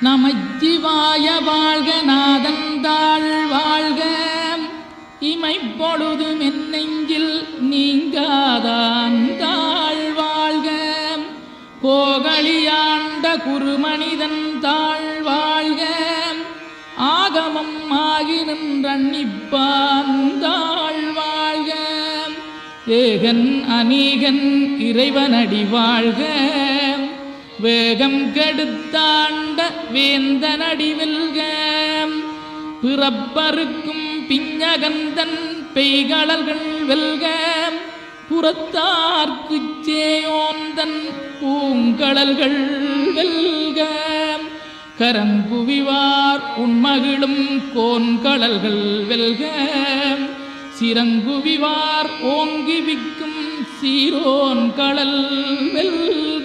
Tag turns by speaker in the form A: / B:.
A: நமச்சிவாய வாழ்க நாதந்தாள் வாழ்க இமைப்பொழுதும் என் நெஞ்சில் நீங்காதாந்தாள் வாழ்க கோகலியாண்ட குருமனிதன் தாழ் வாழ்க ஆகமம் ஆகி நின்றன்னிப்பான் தாழ் வாழ்க ஏகன் அநீகன் இறைவனடி வாழ்க வேகம் கெடுத்தாண்ட வேந்தனடி வெல்க பிறப்பருக்கும் பிஞகந்தன் பெய்களல்கள் வெல்க புறத்தார்க்குச் சேயோந்தன் பூங்கடல்கள் வெல்க கரங்குவிவார் உண்மகிழும் கோன்கடல்கள் வெல்க சிறங்குவிவார் ஓங்கி விக்கும் சீரோன் கடல் வெல்க.